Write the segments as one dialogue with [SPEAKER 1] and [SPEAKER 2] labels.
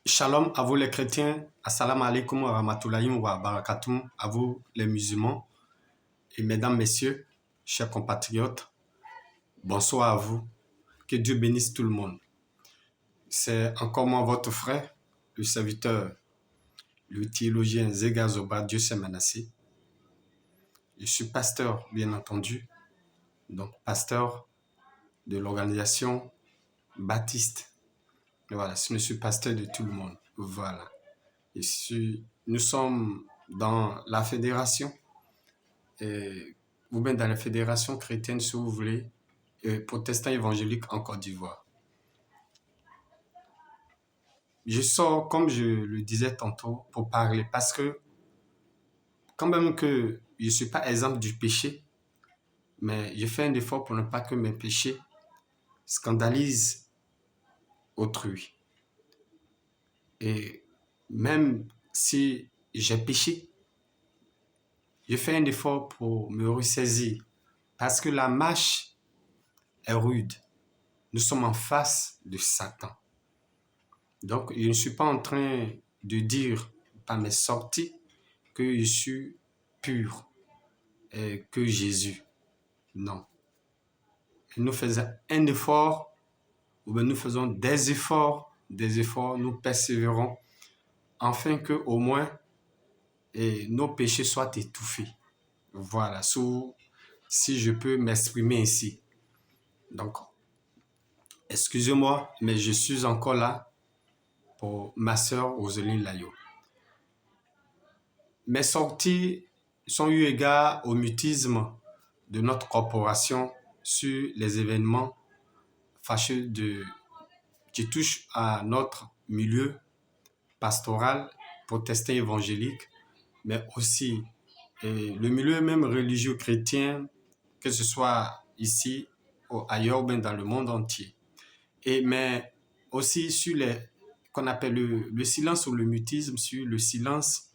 [SPEAKER 1] Shalom à vous les chrétiens, assalamu alaikum wa rahmatullahi wa barakatuh, à vous les musulmans et mesdames, messieurs, chers compatriotes, bonsoir à vous, que Dieu bénisse tout le monde. C'est encore moi votre frère, le serviteur, le théologien Zega Zoba, Dieu s'est menacé. Je suis pasteur, bien entendu, donc pasteur de l'organisation baptiste. Et voilà, je suis pasteur de tout le monde, voilà. Nous sommes dans la fédération, ou bien dans la fédération chrétienne, si vous voulez, protestant évangélique en Côte d'Ivoire. Je sors, comme je le disais tantôt, pour parler, parce que, quand même que je ne suis pas exempt du péché, mais je fais un effort pour ne pas que mes péchés scandalisent autrui. Et même si j'ai péché, je fais un effort pour me ressaisir, parce que la marche est rude. Nous sommes en face de Satan. Donc, je ne suis pas en train de dire par mes sorties que je suis pur et que Jésus. Non. Nous faisons un effort, ou bien nous faisons des efforts, nous persévérons, afin que au moins nos péchés soient étouffés. Voilà, si je peux m'exprimer ainsi. Donc, excusez-moi, mais je suis encore là pour ma sœur Roseline Layo. Mes sorties sont eu égard au mutisme de notre corporation sur les événements fâcheux qui touchent à notre milieu pastoral, protestant évangélique, mais aussi le milieu même religieux chrétien, que ce soit ici ou ailleurs, bien dans le monde entier. Mais aussi sur qu'on appelle le silence ou le mutisme, sur le silence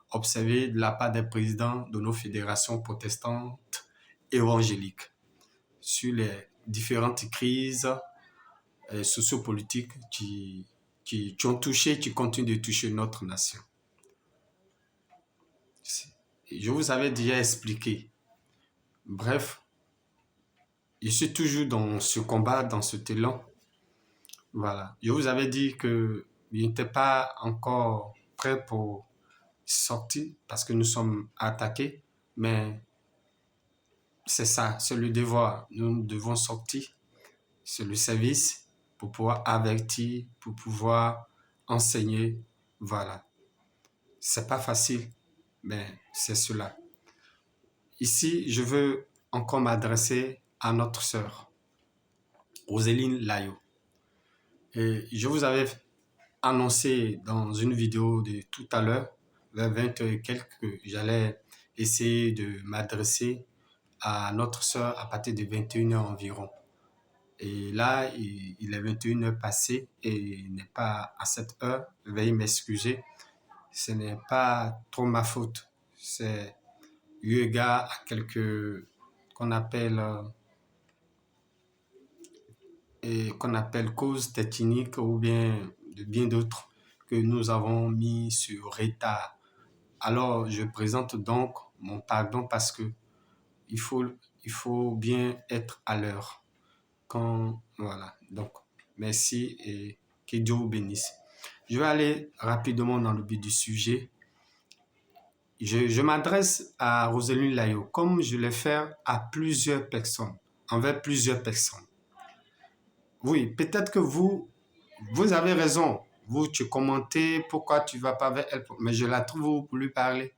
[SPEAKER 1] observé de la part des présidents de nos fédérations protestantes évangéliques sur les différentes crises sociopolitiques qui ont touché, qui continuent de toucher notre nation. Je vous avais déjà expliqué. Bref, je suis toujours dans ce combat, dans ce élan. Voilà. Je vous avais dit que je n'étais pas encore prêt pour sortir parce que nous sommes attaqués, mais c'est ça, c'est le devoir. Nous devons sortir. C'est le service pour pouvoir avertir, pour pouvoir enseigner. Voilà. C'est pas facile, mais c'est cela. Ici, je veux encore m'adresser à notre sœur, Roseline Layo. Et je vous avais annoncé dans une vidéo de tout à l'heure, vers 20h et quelques, que j'allais essayer de m'adresser à notre sœur à partir de 21h environ. Et là, il est 21h passé et il n'est pas à cette heure. Veuillez m'excuser. Ce n'est pas trop ma faute. C'est eu égard à quelques qu'on appelle causes techniques ou bien d'autres que nous avons mis sur retard. Alors, je présente donc mon pardon parce que il faut bien être à l'heure. Voilà. Donc, merci et que Dieu vous bénisse. Je vais aller rapidement dans le but du sujet. Je m'adresse à Roseline Layo comme je l'ai fait à plusieurs personnes, envers plusieurs personnes. Oui, peut-être que vous avez raison. Vous, tu commentez pourquoi tu ne vas pas avec elle, mais je la trouve pour lui parler.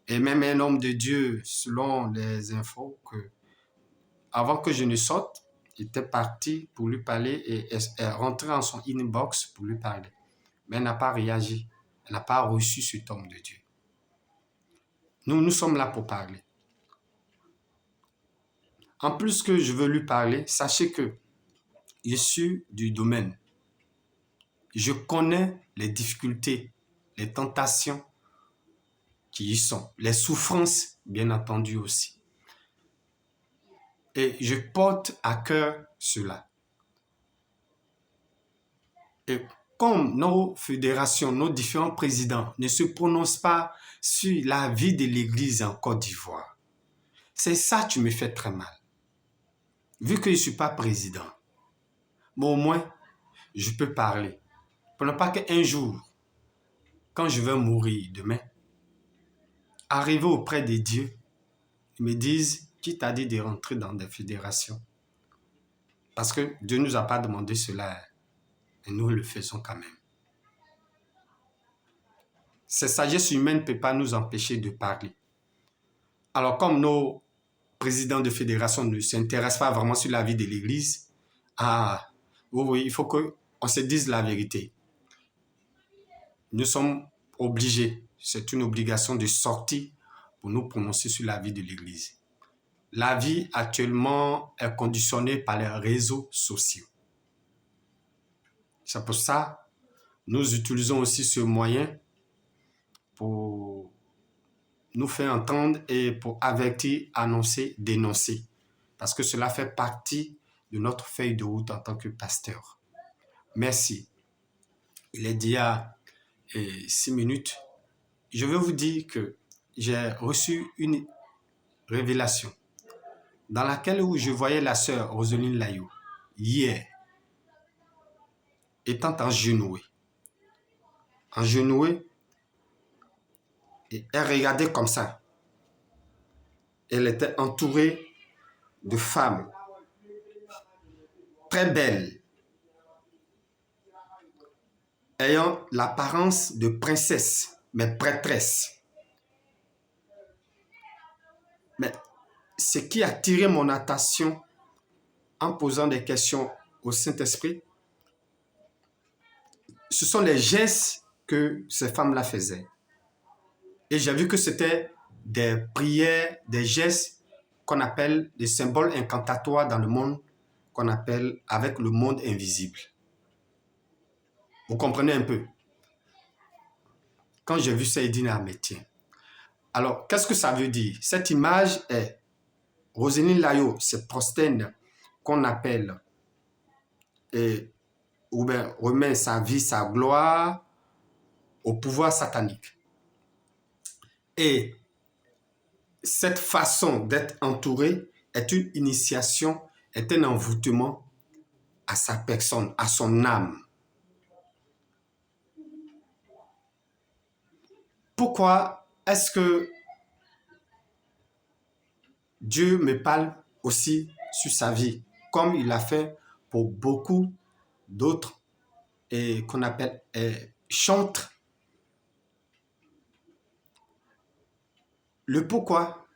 [SPEAKER 1] Et même un homme de Dieu, selon les infos, avant que je ne sorte, il était parti pour lui parler et est rentré en son inbox pour lui parler. Mais elle n'a pas réagi. Elle n'a pas reçu cet homme de Dieu. Nous sommes là pour parler. En plus que je veux lui parler, sachez que je suis du domaine. Je connais les difficultés, les tentations qui y sont, les souffrances, bien entendu aussi. Et je porte à cœur cela. Et comme nos fédérations, nos différents présidents ne se prononcent pas sur la vie de l'Église en Côte d'Ivoire, c'est ça qui me fait très mal. Vu que je ne suis pas président, mais au moins, je peux parler. Pour ne pas qu'un jour, quand je vais mourir demain, arriver auprès de Dieu, ils me disent, qui t'a dit de rentrer dans des fédérations? Parce que Dieu ne nous a pas demandé cela, et nous le faisons quand même. Cette sagesse humaine ne peut pas nous empêcher de parler. Alors, comme nos présidents de fédération ne s'intéressent pas vraiment sur la vie de l'Église, oui, il faut qu'on se dise la vérité. Nous sommes obligés, c'est une obligation de sortir pour nous prononcer sur la vie de l'Église. La vie actuellement est conditionnée par les réseaux sociaux. C'est pour ça que nous utilisons aussi ce moyen pour nous faire entendre et pour avertir, annoncer, dénoncer. Parce que cela fait partie de notre feuille de route en tant que pasteur. Merci. Il est déjà 6 minutes. Je veux vous dire que j'ai reçu une révélation dans laquelle je voyais la sœur Roseline Layou hier étant engenouée. Et elle regardait comme ça. Elle était entourée de femmes très belles, ayant l'apparence de princesse, mais prêtresse. Mais ce qui a attiré mon attention en posant des questions au Saint-Esprit, ce sont les gestes que ces femmes-là faisaient. Et j'ai vu que c'était des prières, des gestes qu'on appelle des symboles incantatoires dans le monde, qu'on appelle avec le monde invisible. Vous comprenez un peu? Quand j'ai vu ça, il dit, ah, mais tiens. Alors, qu'est-ce que ça veut dire? Cette image est Roseline Layou se prosterne, qu'on appelle, ou bien remet sa vie, sa gloire au pouvoir satanique. Et cette façon d'être entourée est une initiation, est un envoûtement à sa personne, à son âme. Pourquoi est-ce que Dieu me parle aussi sur sa vie, comme il l'a fait pour beaucoup d'autres qu'on appelle chantres? Le pourquoi,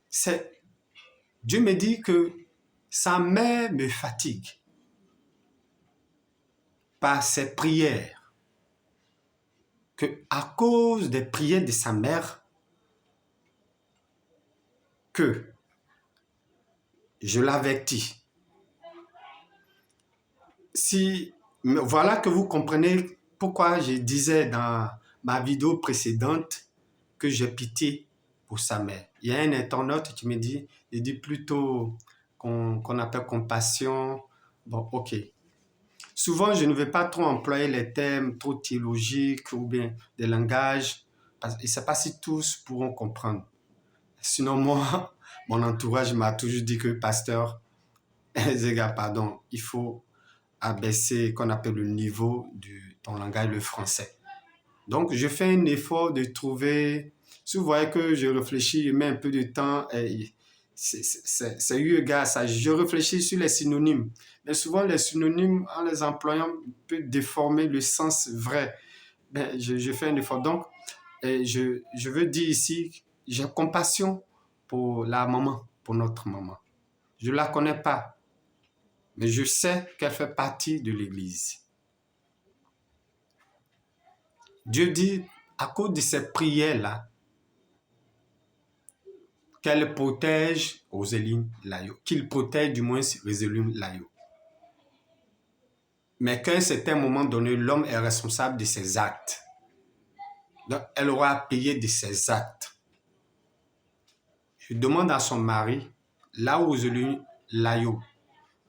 [SPEAKER 1] c'est Dieu me dit que sa mère me fatigue par ses prières, que à cause des prières de sa mère, que je l'avertis. Voilà que vous comprenez pourquoi je disais dans ma vidéo précédente que j'ai pitié pour sa mère. Il y a un internaute qui me dit, il dit plutôt qu'on appelle compassion. Bon, ok. Souvent, je ne vais pas trop employer les termes trop théologiques ou bien des langages. Je ne sais pas si tous pourront comprendre. Sinon, moi, mon entourage m'a toujours dit que, pasteur, Zega, pardon, il faut abaisser qu'on appelle le niveau de ton langage, le français. Donc, je fais un effort de trouver. Si vous voyez que je réfléchis, je mets un peu de temps, c'est eu égard à ça. Je réfléchis sur les synonymes. Mais souvent, les synonymes, en les employant, peuvent déformer le sens vrai. Ben, je fais un effort. Donc, je veux dire ici, j'ai compassion pour la maman, pour notre maman. Je ne la connais pas, mais je sais qu'elle fait partie de l'Église. Dieu dit, à cause de ces prières-là, qu'elle protège Roseline Layou, qu'il protège du moins Roseline Layou. Mais qu'à un certain moment donné, l'homme est responsable de ses actes. Donc, elle aura à payer de ses actes. Je demande à son mari, là où Roseline Layou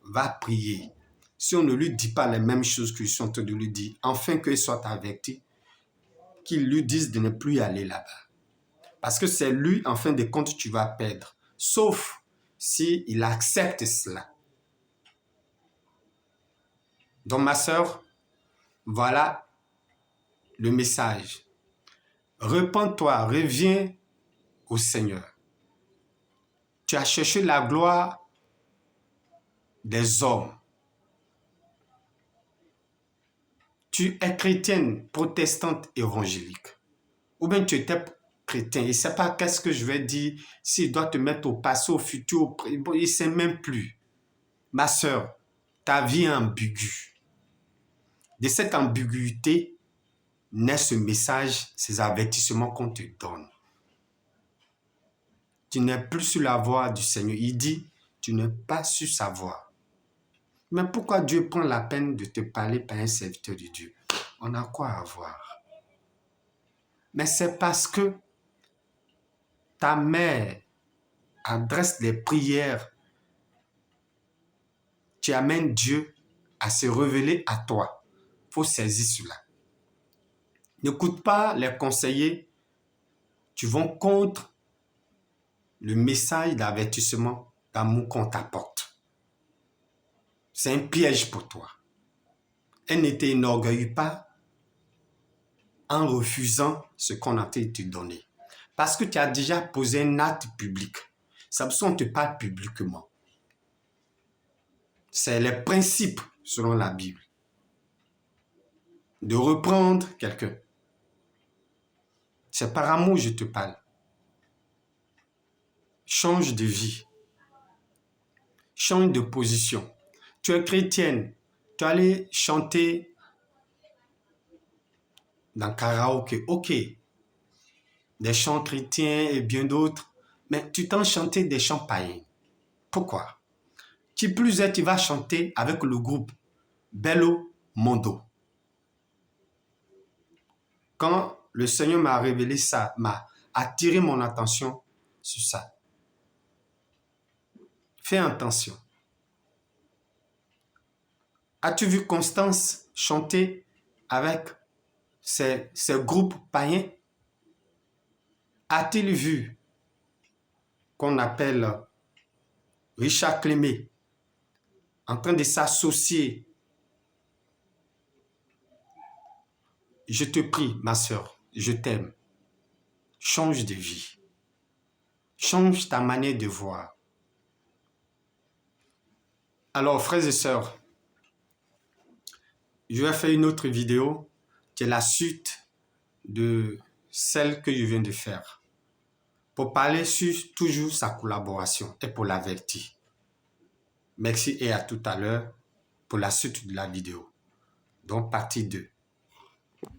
[SPEAKER 1] va prier, si on ne lui dit pas les mêmes choses que je suis en train de lui dire, afin qu'il soit averti, qu'il lui dise de ne plus y aller là-bas. Parce que c'est lui, en fin de compte, tu vas perdre. Sauf s'il accepte cela. Donc, ma sœur, voilà le message. Repends-toi, reviens au Seigneur. Tu as cherché la gloire des hommes. Tu es chrétienne, protestante, évangélique. Ou bien tu étais chrétien. Il ne sait pas qu'est-ce que je vais dire, s'il doit te mettre au passé, au futur. Bon, il ne sait même plus. Ma sœur, ta vie est ambiguë. De cette ambiguïté naît ce message, ces avertissements qu'on te donne. Tu n'es plus sur la voie du Seigneur. Il dit, tu n'es pas sur sa voie. Mais pourquoi Dieu prend la peine de te parler par un serviteur de Dieu? On a quoi à voir? Mais c'est parce que ta mère adresse des prières. Tu amènes Dieu à se révéler à toi. Il faut saisir cela. N'écoute pas les conseillers qui vont contre le message d'avertissement d'amour qu'on t'apporte. C'est un piège pour toi. Elle ne t'énorgueille pas en refusant ce qu'on a été te donner. Parce que tu as déjà posé un acte public. Ça on te parle publiquement. C'est les principes selon la Bible. De reprendre quelqu'un. C'est par amour que je te parle. Change de vie. Change de position. Tu es chrétienne. Tu es allé chanter dans karaoké. Ok. Des chants chrétiens et bien d'autres. Mais tu t'en chanté des chants païens. Pourquoi? Qui plus est, tu vas chanter avec le groupe Bello Mondo. Quand le Seigneur m'a révélé ça, m'a attiré mon attention sur ça. Fais attention. As-tu vu Constance chanter avec ces groupes païens? A-t-il vu qu'on appelle Richard Clémé en train de s'associer? Je te prie, ma sœur, je t'aime. Change de vie. Change ta manière de voir. Alors, frères et sœurs, je vais faire une autre vidéo qui est la suite de celle que je viens de faire pour parler sur toujours sa collaboration et pour l'avertir. Merci et à tout à l'heure pour la suite de la vidéo. Donc, partie 2.